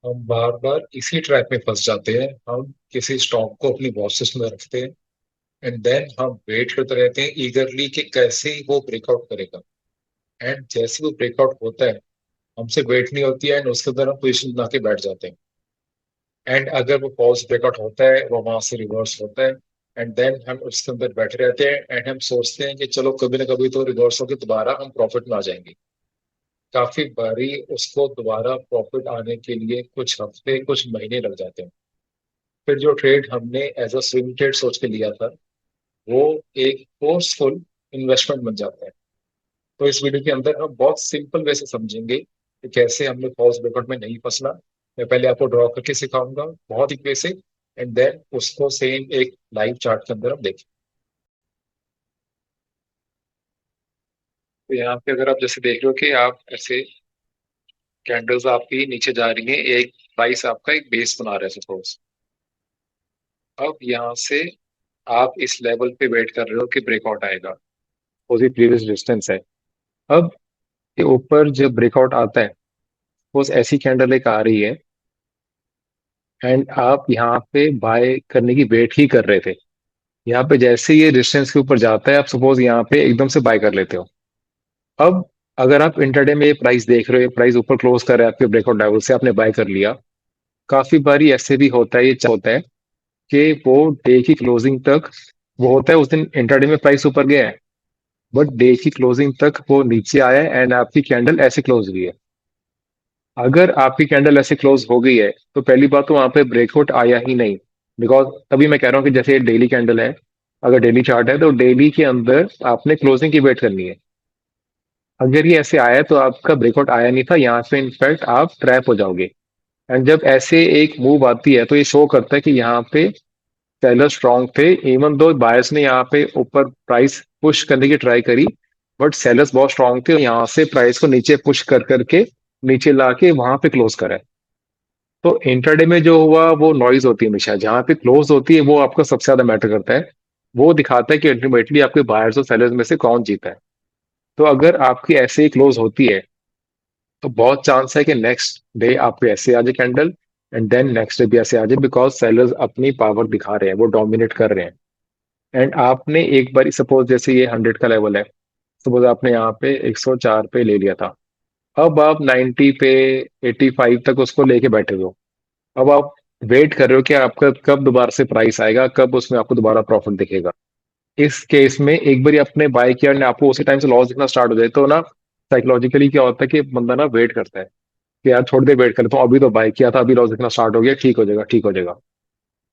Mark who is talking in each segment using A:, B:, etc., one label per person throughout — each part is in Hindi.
A: हम बार बार इसी ट्रैप में फंस जाते हैं। हम किसी स्टॉक को अपनी वॉच लिस्ट में रखते हैं एंड देन हम वेट करते रहते हैं ईगरली कि कैसे ही वो ब्रेकआउट करेगा। एंड जैसे वो ब्रेकआउट होता है, हमसे वेट नहीं होती है एंड उसके अंदर हम पोजिशन बना के बैठ जाते हैं। एंड अगर वो फॉल्स ब्रेकआउट होता है, वो वहां से रिवर्स होता है, एंड देन हम उसके अंदर बैठे रहते हैं एंड हम सोचते हैं कि चलो कभी ना कभी तो रिवर्स होकर दोबारा हम प्रॉफिट में आ जाएंगे। काफी बारी उसको दोबारा प्रॉफिट आने के लिए कुछ हफ्ते कुछ महीने लग जाते हैं। फिर जो ट्रेड हमने एज अ स्विंग ट्रेड सोच के लिया था, वो एक फोर्सफुल इन्वेस्टमेंट बन जाता है। तो इस वीडियो के अंदर हम बहुत सिंपल वे से समझेंगे कि कैसे हमने फॉल्स ब्रेकआउट में नहीं फंसना। मैं पहले आपको ड्रॉ करके सिखाऊंगा बहुत ही बेसिक, एंड देन उसको सेम एक लाइव चार्ट के अंदर हम देखें। तो यहाँ पे अगर आप जैसे देख रहे हो कि आप ऐसे कैंडल्स आपकी नीचे जा रही हैं, एक प्राइस आपका एक बेस बना रहा है सपोज। अब यहाँ से आप इस लेवल पे वेट कर रहे हो कि ब्रेकआउट आएगा। वो प्रीवियस डिस्टेंस है। अब ये ऊपर जब ब्रेकआउट आता है, सपोज ऐसी कैंडल एक आ रही है एंड आप यहाँ पे बाय करने की वेट ही कर रहे थे। यहाँ पे जैसे ये डिस्टेंस के ऊपर जाता है, आप सपोज यहाँ पे एकदम से बाय कर लेते हो। अब अगर आप इंटरडे में ये प्राइस देख रहे हो, प्राइस ऊपर क्लोज कर रहा है आपके ब्रेकआउट लेवल से, आपने बाय कर लिया। काफी बारी ऐसे भी होता है, ये होता है कि वो डे की क्लोजिंग तक, वो होता है उस दिन इंटरडे में प्राइस ऊपर गया है, बट डे की क्लोजिंग तक वो नीचे आया है एंड आपकी कैंडल ऐसे क्लोज हुई है। अगर आपकी कैंडल ऐसे क्लोज हो गई है, तो पहली बात तो वहां पे ब्रेकआउट आया ही नहीं। बिकॉज तभी मैं कह रहा हूँ कि जैसे ये डेली कैंडल है, अगर डेली चार्ट है तो डेली के अंदर आपने क्लोजिंग की वेट करनी है। अगर ये ऐसे आया है तो आपका ब्रेकआउट आया नहीं था, यहाँ से इनफैक्ट आप ट्रैप हो जाओगे। एंड जब ऐसे एक मूव आती है तो ये शो करता है कि यहाँ पे सेलर स्ट्रांग थे। इवन दो बायर्स ने यहाँ पे ऊपर प्राइस पुश करने की ट्राई करी, बट सेलर्स बहुत स्ट्रांग थे और यहाँ से प्राइस को नीचे पुश कर करके नीचे लाके वहां पे क्लोज करा है। तो इंटरडे में जो हुआ वो नॉइज होती है, हमेशा जहाँ पे क्लोज होती है वो आपका सबसे ज्यादा मैटर करता है। वो दिखाता है कि अल्टीमेटली आपके बायर्स और सेलर्स में से कौन जीता है। तो अगर आपकी ऐसे ही क्लोज होती है, तो बहुत चांस है कि नेक्स्ट डे आपको ऐसे आ जाए candle, and then next day भी ऐसे आ जाए, बिकॉज सेलर्स अपनी पावर दिखा रहे हैं, वो डोमिनेट कर रहे हैं। एंड आपने एक बार सपोज जैसे ये 100 का लेवल है, सपोज आपने यहाँ पे 104 पे ले लिया था। अब आप 90 पे, 85 तक उसको लेके बैठे हो। अब आप वेट कर रहे हो कि आपका कब दोबारा से प्राइस आएगा, कब उसमें आपको दोबारा प्रॉफिट दिखेगा। इस केस में एक बार आपने बाय किया और आपको उसी टाइम से लॉस दिखना स्टार्ट हो जाए, तो ना साइकोलॉजिकली क्या होता है कि बंदा ना वेट करता है कि यार थोड़ी देर वेट कर, तो अभी तो बाय किया था, अभी लॉस दिखना स्टार्ट हो गया, ठीक हो जाएगा ठीक हो जाएगा।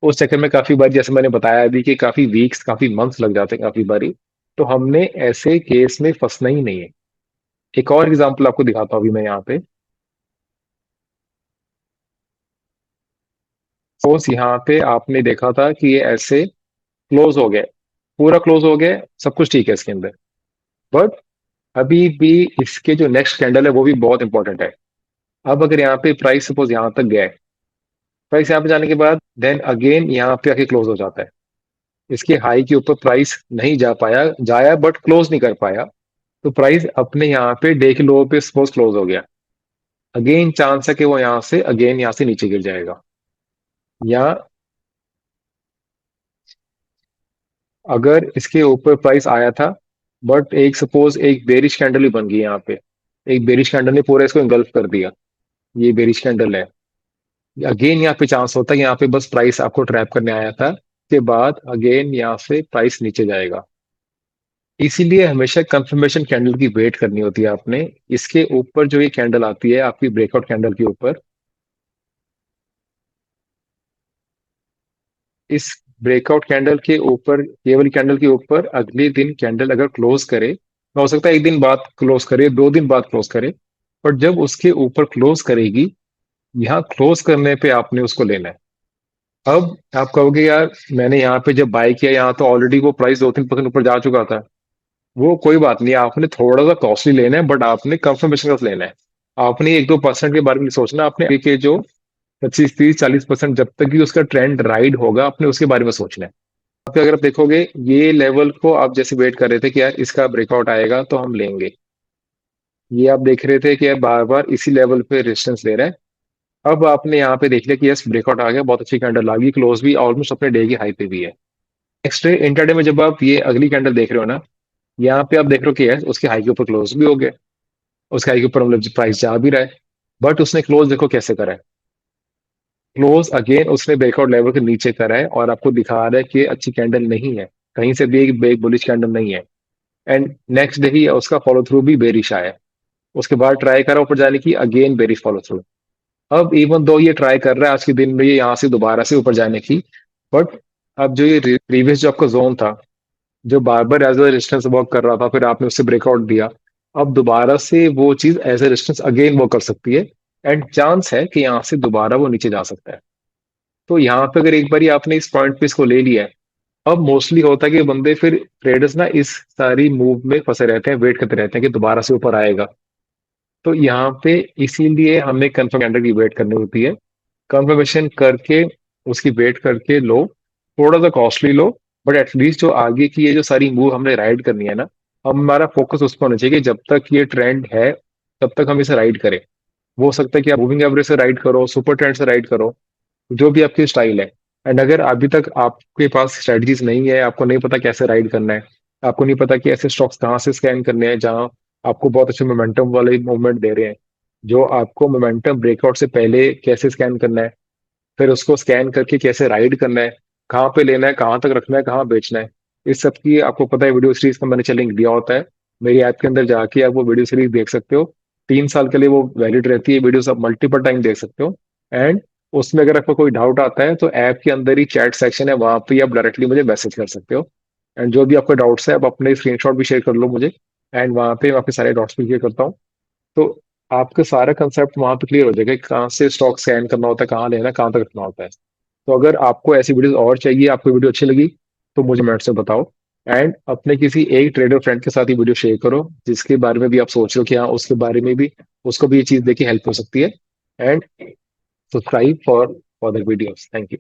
A: उस चक्कर में काफी बार जैसे मैंने बताया अभी कि काफी वीक्स काफी मंथ्स लग जाते हैं काफी बारी। तो हमने ऐसे केस में फंसना ही नहीं है। एक और एग्जांपल आपको दिखाता हूँ अभी मैं यहाँ पे। सपोज यहाँ पे आपने देखा था कि ये ऐसे क्लोज हो गया, पूरा क्लोज हो गया, सब कुछ ठीक है इसके अंदर। बट अभी भी इसके जो नेक्स्ट कैंडल है वो भी बहुत इंपॉर्टेंट है। अब अगर यहाँ पे प्राइस सपोज यहाँ तक गया है, प्राइस यहाँ पे जाने के बाद देन अगेन यहाँ पे आके क्लोज हो जाता है। इसके हाई के ऊपर प्राइस नहीं जा पाया, जाया बट क्लोज नहीं कर पाया। तो प्राइस अपने यहाँ पे डे के लो पे सपोज क्लोज हो गया। अगेन चांस है कि वो यहाँ से अगेन यहाँ से नीचे गिर जाएगा। या अगर इसके ऊपर प्राइस आया था, बट एक सपोज एक बेरिश कैंडल ही बन गई यहाँ पे, एक बेरिश कैंडल ने पूरा इसको इंगल्फ कर दिया, ये बेरिश कैंडल है। अगेन यहाँ पे चांस होता है कि यहाँ पे बस प्राइस आपको ट्रैप करने आया था, के बाद अगेन यहाँ से प्राइस नीचे जाएगा। इसीलिए हमेशा कंफर्मेशन कैंडल की वेट करनी होती है आपने। इसके ऊपर जो ये कैंडल आती है आपकी ब्रेकआउट कैंडल के ऊपर, इस ब्रेकआउट कैंडल के ऊपर, केवल कैंडल के ऊपर अगले दिन कैंडल अगर क्लोज करे, हो सकता है एक दिन बाद क्लोज करे, 2 दिन बाद क्लोज करे, बट जब उसके ऊपर क्लोज करेगी, यहाँ क्लोज करने पे आपने उसको लेना है। अब आप कहोगे यार मैंने यहाँ पे जब बाय किया, यहाँ तो ऑलरेडी वो प्राइस 2-3% ऊपर जा चुका था। वो कोई बात नहीं, आपने थोड़ा सा कॉस्टली लेना है, बट आपने कंफर्मेशन का लेना है। आपने 1-2% के बारे में नहीं सोचना, आपने आगे के जो 25-30-40%, जब तक कि उसका ट्रेंड राइड होगा, आपने उसके बारे में सोचना है। आप अगर आप देखोगे ये लेवल को आप जैसे वेट कर रहे थे कि यार इसका ब्रेकआउट आएगा तो हम लेंगे, ये आप देख रहे थे कि यार बार बार इसी लेवल पे रेजिस्टेंस ले रहा है।
B: अब आपने यहाँ पे देख लिया कि यस ब्रेकआउट आ गया, बहुत अच्छी कैंडल आ गई, क्लोज भी ऑलमोस्ट अपने डे की हाई पे भी है। नेक्स्ट डे इंटरडे में जब आप ये अगली कैंडल देख रहे हो ना, यहाँ पे आप देख रहे हो कि यस उसके हाई के ऊपर क्लोज भी हो गए, उसके हाई के ऊपर मतलब प्राइस जा भी रहा है, बट उसने क्लोज देखो कैसे करा है। क्लोज अगेन उसने ब्रेकआउट लेवल के नीचे करा है और आपको दिखा रहा है कि अच्छी कैंडल नहीं है, कहीं से भी एक बुलिश कैंडल नहीं है। एंड नेक्स्ट डे ही उसका फॉलो थ्रू भी बेरिश आया, उसके बाद ट्राई करा ऊपर जाने की, अगेन बेरिश फॉलो थ्रू। अब इवन दो ये ट्राई कर रहा है आज के दिन में ये यहाँ से दोबारा से ऊपर जाने की, बट अब जो ये प्रीवियस जो आपका जोन था, जो बार बार एज ए रेजिस्टेंस वर्क कर रहा था, फिर आपने उससे ब्रेकआउट दिया, अब दोबारा से वो चीज as a resistance again work कर सकती है। एंड चांस है कि यहाँ से दोबारा वो नीचे जा सकता है। तो यहाँ पे अगर एक बार आपने इस पॉइंट पे इसको ले लिया है, अब मोस्टली होता है कि बंदे फिर ट्रेडर्स ना इस सारी मूव में फंसे रहते हैं, वेट करते रहते हैं कि दोबारा से ऊपर आएगा। तो यहाँ पे इसीलिए हमें कंफर्म कैंडल की वेट करनी होती है। कंफर्मेशन करके उसकी वेट करके लो, थोड़ा सा कॉस्टली लो, बट एटलीस्ट जो आगे की ये जो सारी मूव हमने राइड करनी है ना, हमारा फोकस उस पर होना चाहिए कि जब तक ये ट्रेंड है तब तक हम इसे राइड करें। वो हो सकता है कि आप मूविंग एवरेज से राइड करो, सुपर ट्रेंड से राइड करो, जो भी आपकी स्टाइल है। एंड अगर अभी तक आपके पास स्ट्रेटजीज नहीं है, आपको नहीं पता कैसे राइड करना है, आपको नहीं पता कि ऐसे स्टॉक्स कहाँ से स्कैन करने हैं जहाँ आपको बहुत अच्छे मोमेंटम वाले मूवमेंट दे रहे हैं, जो आपको मोमेंटम ब्रेकआउट से पहले कैसे स्कैन करना है, फिर उसको स्कैन करके कैसे राइड करना है, कहाँ पे लेना है, कहाँ तक रखना है, कहाँ बेचना है, इस सब की आपको पता है। वीडियो सीरीज का मैंने लिंक दिया होता है मेरी ऐप के अंदर, जाके आप वो वीडियो सीरीज देख सकते हो। 3 साल के लिए वो वैलिड रहती है, वीडियोस आप मल्टीपल टाइम देख सकते हो। एंड उसमें अगर आपको कोई डाउट आता है तो ऐप के अंदर ही चैट सेक्शन है, वहां पे आप डायरेक्टली मुझे मैसेज कर सकते हो। एंड जो भी आपका डाउट्स है आप अपने स्क्रीनशॉट भी शेयर कर लो मुझे, एंड वहां पे मैं आपके सारे डाउट्स भी क्लियर करता हूँ। तो आपका सारा कंसेप्ट वहां पे क्लियर हो जाएगा कि कहाँ से स्टॉक स्कैन करना होता है, कहाँ लेना है, कहाँ तक रखना होता है। तो अगर आपको ऐसी वीडियोस और चाहिए, आपको वीडियो अच्छी लगी, तो मुझे मेरे से बताओ। एंड अपने किसी एक ट्रेडर फ्रेंड के साथ ही वीडियो शेयर करो जिसके बारे में भी आप सोच रहे हो कि हाँ उसके बारे में भी उसको भी ये चीज देखी हेल्प हो सकती है। And subscribe for the videos. Thank you.